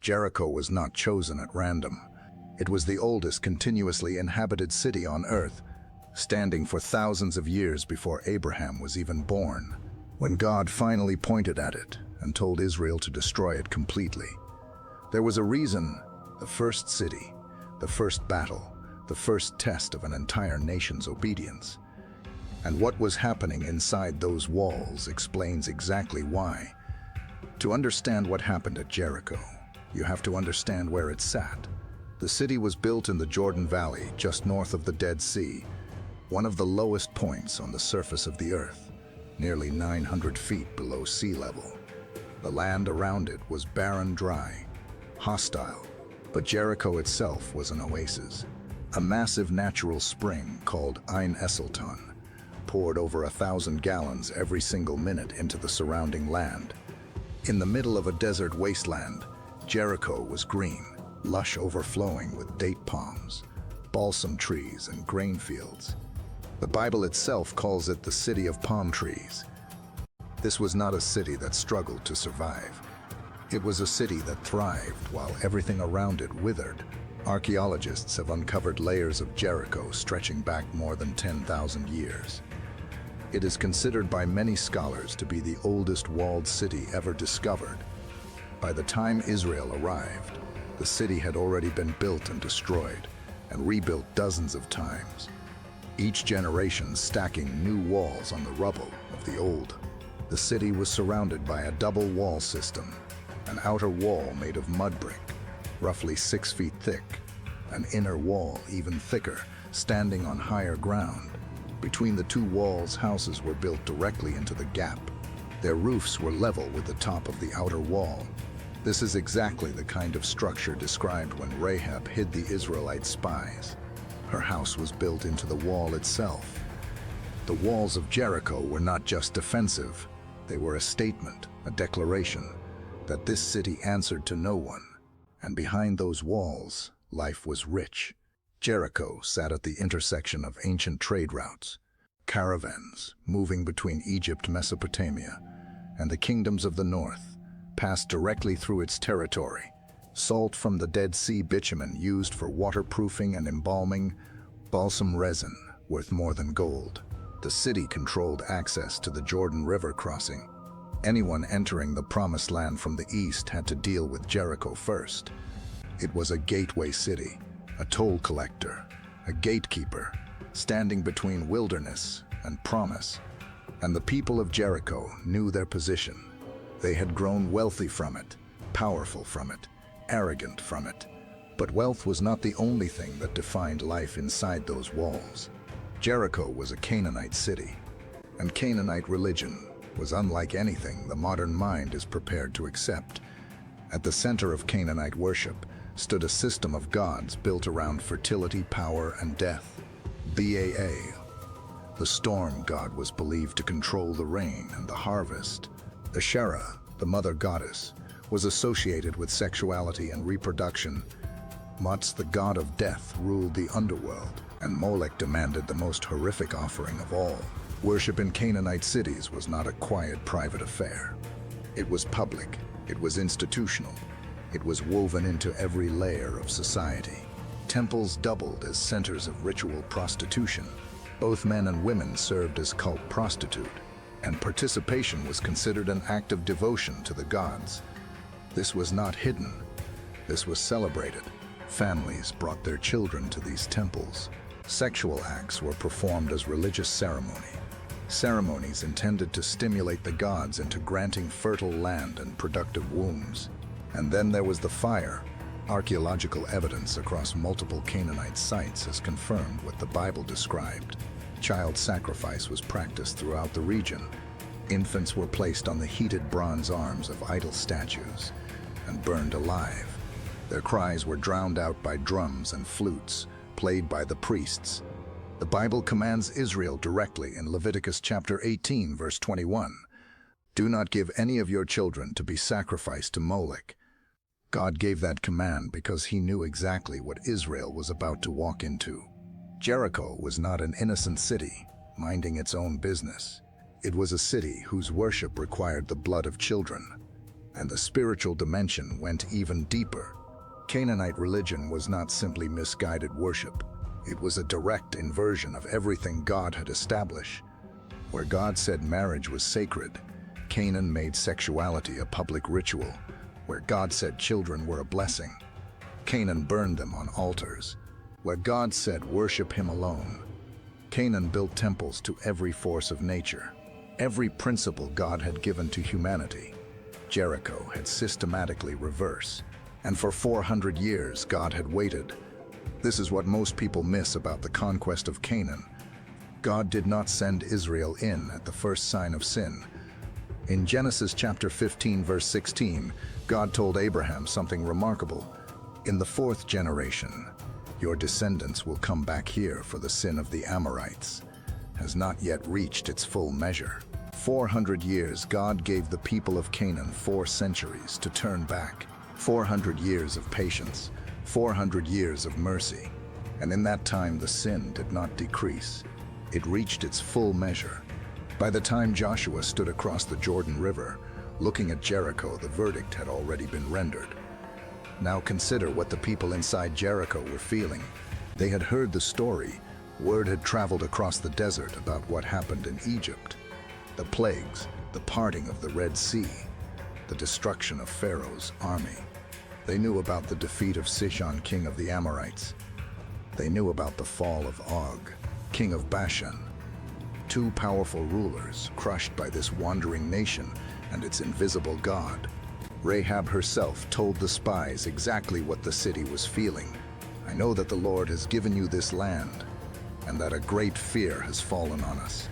Jericho was not chosen at random. It was the oldest continuously inhabited city on earth, standing for thousands of years before Abraham was even born. When God finally pointed at it and told Israel to destroy it completely, there was a reason. The first city, the first battle, the first test of an entire nation's obedience. And what was happening inside those walls explains exactly why. To understand what happened at Jericho, you have to understand where it sat. The city was built in the Jordan Valley, just north of the Dead Sea, one of the lowest points on the surface of the earth, nearly 900 feet below sea level. The land around it was barren, dry, hostile, but Jericho itself was an oasis. A massive natural spring called Ein Esselton poured over 1,000 gallons every single minute into the surrounding land. In the middle of a desert wasteland, Jericho was green, lush, overflowing with date palms, balsam trees, and grain fields. The Bible itself calls it the city of palm trees. This was not a city that struggled to survive. It was a city that thrived while everything around it withered. Archaeologists have uncovered layers of Jericho stretching back more than 10,000 years. It is considered by many scholars to be the oldest walled city ever discovered. By the time Israel arrived, the city had already been built and destroyed, and rebuilt dozens of times, each generation stacking new walls on the rubble of the old. The city was surrounded by a double wall system, an outer wall made of mud brick, roughly 6 feet thick, an inner wall even thicker, standing on higher ground. Between the two walls, houses were built directly into the gap. Their roofs were level with the top of the outer wall. This is exactly the kind of structure described when Rahab hid the Israelite spies. Her house was built into the wall itself. The walls of Jericho were not just defensive. They were a statement, a declaration, that this city answered to no one. And behind those walls, life was rich. Jericho sat at the intersection of ancient trade routes, caravans moving between Egypt, Mesopotamia, and the kingdoms of the north passed directly through its territory. Salt from the Dead Sea, bitumen used for waterproofing and embalming, balsam resin worth more than gold. The city controlled access to the Jordan River crossing. Anyone entering the Promised Land from the east had to deal with Jericho first. It was a gateway city, a toll collector, a gatekeeper, standing between wilderness and promise. And the people of Jericho knew their position. They had grown wealthy from it, powerful from it, arrogant from it. But wealth was not the only thing that defined life inside those walls. Jericho was a Canaanite city, and Canaanite religion was unlike anything the modern mind is prepared to accept. At the center of Canaanite worship stood a system of gods built around fertility, power, and death. Baal, the storm god, was believed to control the rain and the harvest. Asherah, the mother goddess, was associated with sexuality and reproduction. Mut, the god of death, ruled the underworld, and Molech demanded the most horrific offering of all. Worship in Canaanite cities was not a quiet, private affair. It was public, it was institutional, it was woven into every layer of society. Temples doubled as centers of ritual prostitution. Both men and women served as cult prostitute, and participation was considered an act of devotion to the gods. This was not hidden, this was celebrated. Families brought their children to these temples. Sexual acts were performed as religious ceremony. Ceremonies intended to stimulate the gods into granting fertile land and productive wombs. And then there was the fire. Archaeological evidence across multiple Canaanite sites has confirmed what the Bible described. Child sacrifice was practiced throughout the region. Infants were placed on the heated bronze arms of idol statues and burned alive. Their cries were drowned out by drums and flutes, played by the priests. The Bible commands Israel directly in Leviticus chapter 18, verse 21. Do not give any of your children to be sacrificed to Molech. God gave that command because he knew exactly what Israel was about to walk into. Jericho was not an innocent city, minding its own business. It was a city whose worship required the blood of children. And the spiritual dimension went even deeper. Canaanite religion was not simply misguided worship. It was a direct inversion of everything God had established. Where God said marriage was sacred, Canaan made sexuality a public ritual. Where God said children were a blessing, Canaan burned them on altars. Where God said worship him alone, Canaan built temples to every force of nature. Every principle God had given to humanity, Jericho had systematically reversed. And for 400 years, God had waited. This is what most people miss about the conquest of Canaan. God did not send Israel in at the first sign of sin. In Genesis chapter 15, verse 16, God told Abraham something remarkable. In the 4th generation, your descendants will come back here, for the sin of the Amorites has not yet reached its full measure. 400 years, God gave the people of Canaan 4 centuries to turn back. 400 years of patience, 400 years of mercy. And in that time, the sin did not decrease. It reached its full measure. By the time Joshua stood across the Jordan River, looking at Jericho, the verdict had already been rendered. Now consider what the people inside Jericho were feeling. They had heard the story. Word had traveled across the desert about what happened in Egypt. The plagues, the parting of the Red Sea, the destruction of Pharaoh's army. They knew about the defeat of Sihon, king of the Amorites. They knew about the fall of Og, king of Bashan. 2 powerful rulers crushed by this wandering nation and its invisible God. Rahab herself told the spies exactly what the city was feeling. I know that the Lord has given you this land, and that a great fear has fallen on us.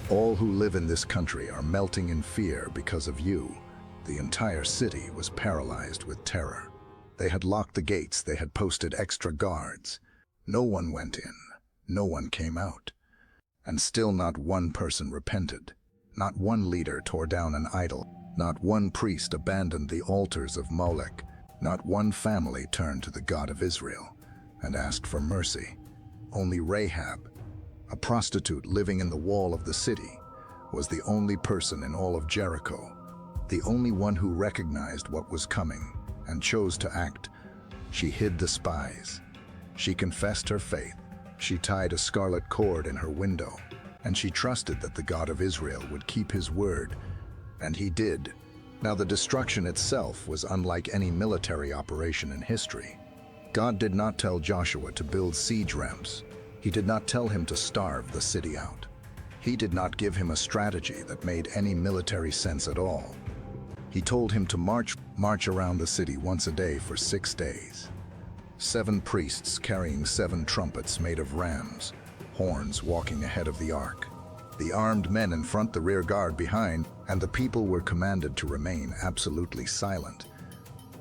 All who live in this country are melting in fear because of you. The entire city was paralyzed with terror. They had locked the gates, they had posted extra guards. No one went in, no one came out. And still not one person repented. Not one leader tore down an idol. Not one priest abandoned the altars of Molech. Not one family turned to the God of Israel and asked for mercy. Only Rahab, a prostitute living in the wall of the city, was the only person in all of Jericho, the only one who recognized what was coming and chose to act. She hid the spies. She confessed her faith. She tied a scarlet cord in her window, and she trusted that the God of Israel would keep his word, and he did. Now the destruction itself was unlike any military operation in history. God did not tell Joshua to build siege ramps. He did not tell him to starve the city out. He did not give him a strategy that made any military sense at all. He told him to march around the city once a day for 6 days. 7 priests carrying 7 trumpets made of rams, horns walking ahead of the ark. The armed men in front, the rear guard behind, and the people were commanded to remain absolutely silent.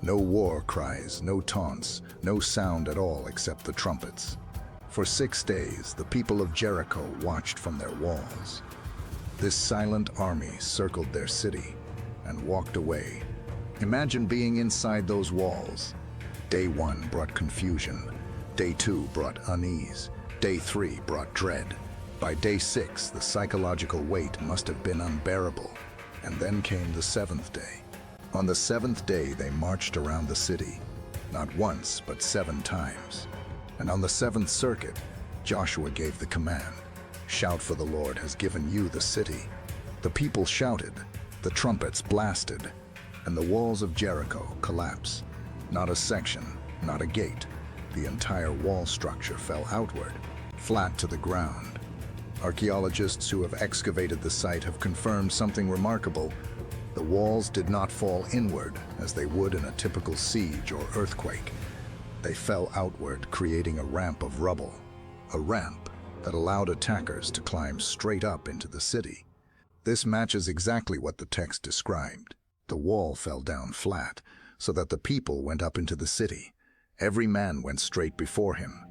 No war cries, no taunts, no sound at all except the trumpets. For 6 days, the people of Jericho watched from their walls. This silent army circled their city and walked away. Imagine being inside those walls. Day 1 brought confusion. Day 2 brought unease. Day 3 brought dread. By day 6, the psychological weight must have been unbearable. And then came the 7th day. On the 7th day, they marched around the city, not once, but 7 times. And on the 7th circuit, Joshua gave the command, "Shout, for the Lord has given you the city." The people shouted, the trumpets blasted, and the walls of Jericho collapsed. Not a section, not a gate. The entire wall structure fell outward, flat to the ground. Archaeologists who have excavated the site have confirmed something remarkable. The walls did not fall inward as they would in a typical siege or earthquake. They fell outward, creating a ramp of rubble, a ramp that allowed attackers to climb straight up into the city. This matches exactly what the text described. The wall fell down flat, so that the people went up into the city. Every man went straight before him.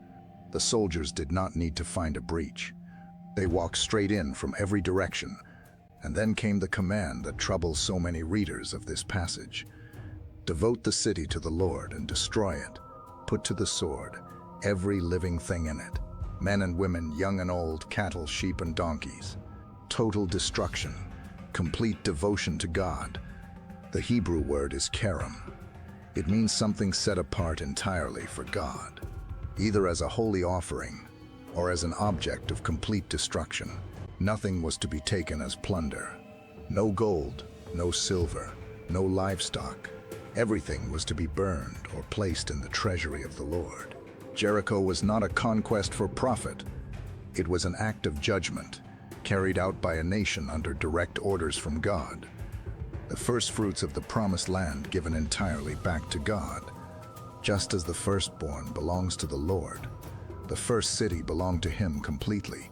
The soldiers did not need to find a breach. They walked straight in from every direction. And then came the command that troubles so many readers of this passage. Devote the city to the Lord and destroy it. Put to the sword every living thing in it. Men and women, young and old, cattle, sheep and donkeys. Total destruction, complete devotion to God. The Hebrew word is kerem. It means something set apart entirely for God, either as a holy offering or as an object of complete destruction. Nothing was to be taken as plunder. No gold, no silver, no livestock. Everything was to be burned or placed in the treasury of the Lord. Jericho was not a conquest for profit. It was an act of judgment, carried out by a nation under direct orders from God. The first fruits of the promised land given entirely back to God. Just as the firstborn belongs to the Lord, the first city belonged to him completely.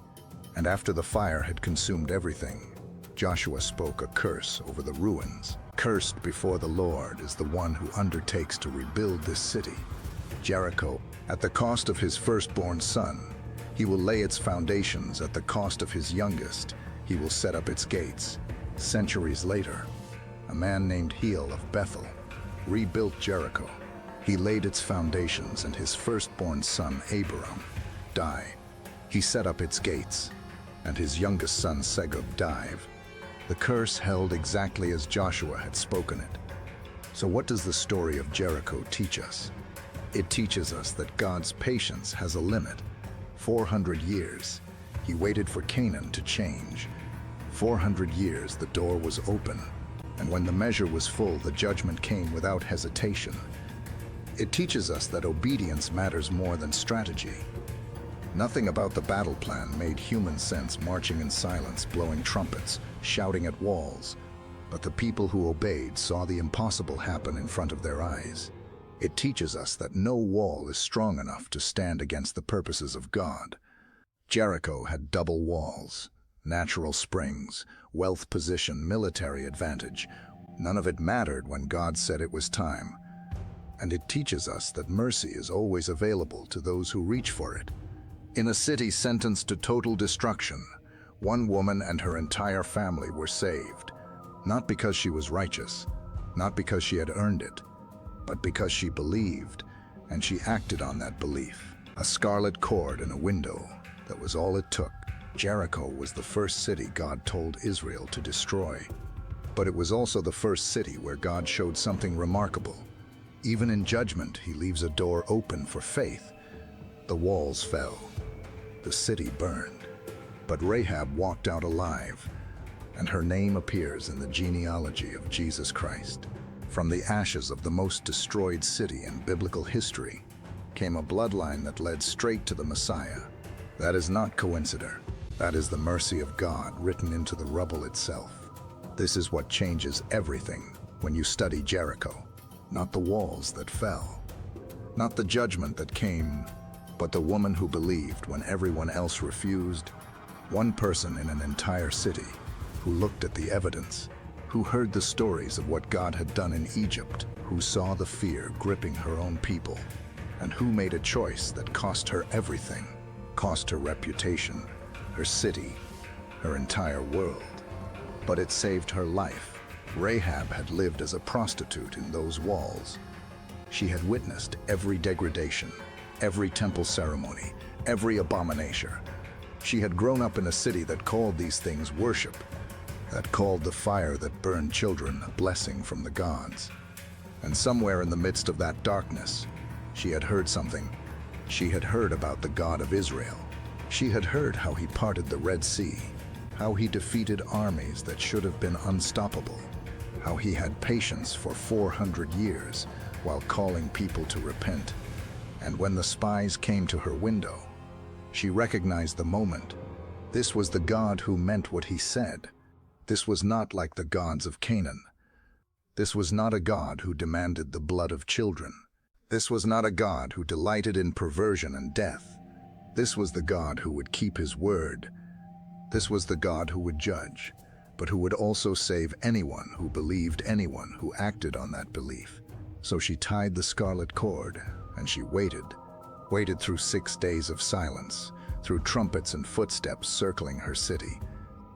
And after the fire had consumed everything, Joshua spoke a curse over the ruins. Cursed before the Lord is the one who undertakes to rebuild this city, Jericho, at the cost of his firstborn son. He will lay its foundations at the cost of his youngest. He will set up its gates. Centuries later, a man named Heel of Bethel rebuilt Jericho. He laid its foundations, and his firstborn son, Abram, died. He set up its gates, and his youngest son, Segub, died. The curse held exactly as Joshua had spoken it. So what does the story of Jericho teach us? It teaches us that God's patience has a limit. 400 years, he waited for Canaan to change. 400 years, the door was open. And when the measure was full, the judgment came without hesitation. It teaches us that obedience matters more than strategy. Nothing about the battle plan made human sense, marching in silence, blowing trumpets, shouting at walls. But the people who obeyed saw the impossible happen in front of their eyes. It teaches us that no wall is strong enough to stand against the purposes of God. Jericho had double walls, natural springs, wealth position, military advantage. None of it mattered when God said it was time. And it teaches us that mercy is always available to those who reach for it. In a city sentenced to total destruction, one woman and her entire family were saved, not because she was righteous, not because she had earned it, but because she believed, and she acted on that belief. A scarlet cord in a window, that was all it took. Jericho was the first city God told Israel to destroy, but it was also the first city where God showed something remarkable. Even in judgment, he leaves a door open for faith. The walls fell. The city burned. But Rahab walked out alive, and her name appears in the genealogy of Jesus Christ. From the ashes of the most destroyed city in biblical history came a bloodline that led straight to the Messiah. That is not coincidence. That is the mercy of God written into the rubble itself. This is what changes everything when you study Jericho. Not the walls that fell, not the judgment that came, but the woman who believed when everyone else refused. One person in an entire city who looked at the evidence, who heard the stories of what God had done in Egypt, who saw the fear gripping her own people, and who made a choice that cost her everything, cost her reputation, her city, her entire world. But it saved her life. Rahab had lived as a prostitute in those walls. She had witnessed every degradation, every temple ceremony, every abomination. She had grown up in a city that called these things worship, that called the fire that burned children a blessing from the gods. And somewhere in the midst of that darkness, she had heard something. She had heard about the God of Israel. She had heard how he parted the Red Sea, how he defeated armies that should have been unstoppable, how he had patience for 400 years while calling people to repent. And when the spies came to her window, she recognized the moment. This was the God who meant what he said. This was not like the gods of Canaan. This was not a God who demanded the blood of children. This was not a God who delighted in perversion and death. This was the God who would keep his word. This was the God who would judge, but who would also save anyone who believed, anyone who acted on that belief. So she tied the scarlet cord, and she waited through 6 days of silence, through trumpets and footsteps circling her city,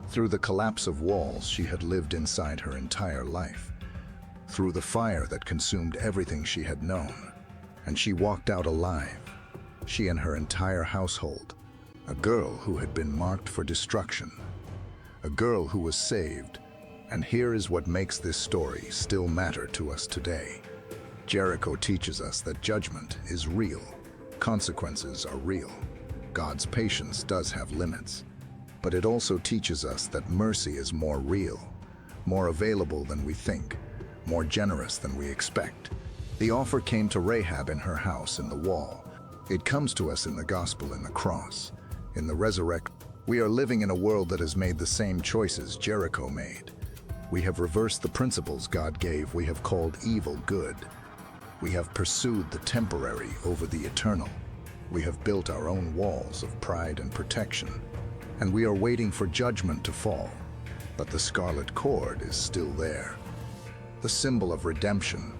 through the collapse of walls she had lived inside her entire life, through the fire that consumed everything she had known. And she walked out alive, she and her entire household, a girl who had been marked for destruction, a girl who was saved And here is what makes this story still matter to us today. Jericho teaches us that judgment is real. Consequences are real. God's patience does have limits. But it also teaches us that mercy is more real, more available than we think, more generous than we expect. The offer came to Rahab in her house in the wall. It comes to us in the gospel, in the cross, in the resurrection. We are living in a world that has made the same choices Jericho made. We have reversed the principles God gave. We have called evil good. We have pursued the temporary over the eternal. We have built our own walls of pride and protection. And we are waiting for judgment to fall. But the scarlet cord is still there. The symbol of redemption,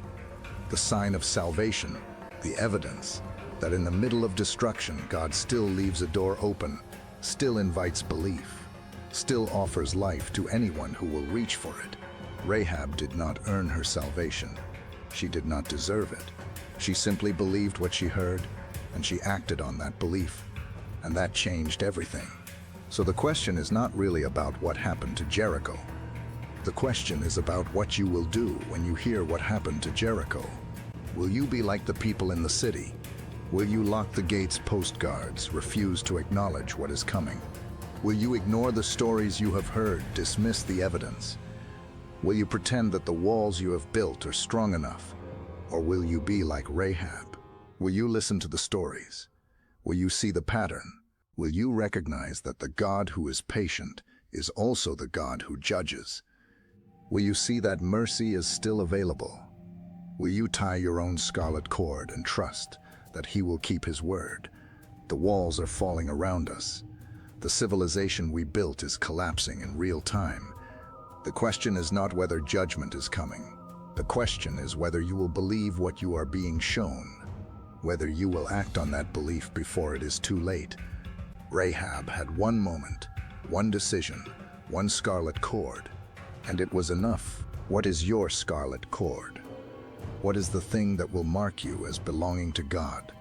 the sign of salvation, the evidence that in the middle of destruction, God still leaves a door open, still invites belief, still offers life to anyone who will reach for it. Rahab did not earn her salvation. She did not deserve it. She simply believed what she heard, and she acted on that belief, and that changed everything. So the question is not really about what happened to Jericho. The question is about what you will do when you hear what happened to Jericho. Will you be like the people in the city? Will you lock the gates, post guards, refuse to acknowledge what is coming? Will you ignore the stories you have heard, dismiss the evidence? Will you pretend that the walls you have built are strong enough? Or will you be like Rahab? Will you listen to the stories? Will you see the pattern? Will you recognize that the God who is patient is also the God who judges? Will you see that mercy is still available? Will you tie your own scarlet cord and trust that He will keep His word? The walls are falling around us. The civilization we built is collapsing in real time. The question is not whether judgment is coming. The question is whether you will believe what you are being shown, whether you will act on that belief before it is too late. Rahab had one moment, one decision, one scarlet cord, and it was enough. What is your scarlet cord? What is the thing that will mark you as belonging to God?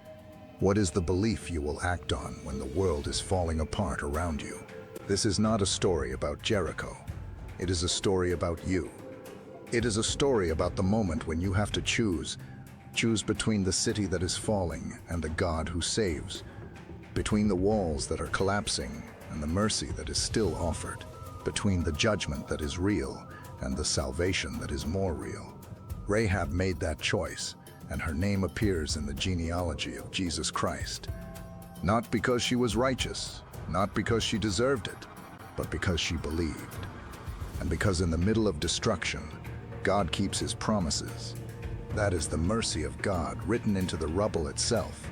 What is the belief you will act on when the world is falling apart around you? This is not a story about Jericho. It is a story about you. It is a story about the moment when you have to choose between the city that is falling and the God who saves, between the walls that are collapsing and the mercy that is still offered, between the judgment that is real and the salvation that is more real. Rahab made that choice, and her name appears in the genealogy of Jesus Christ. Not because she was righteous, not because she deserved it, but because she believed. And because in the middle of destruction, God keeps His promises. That is the mercy of God written into the rubble itself.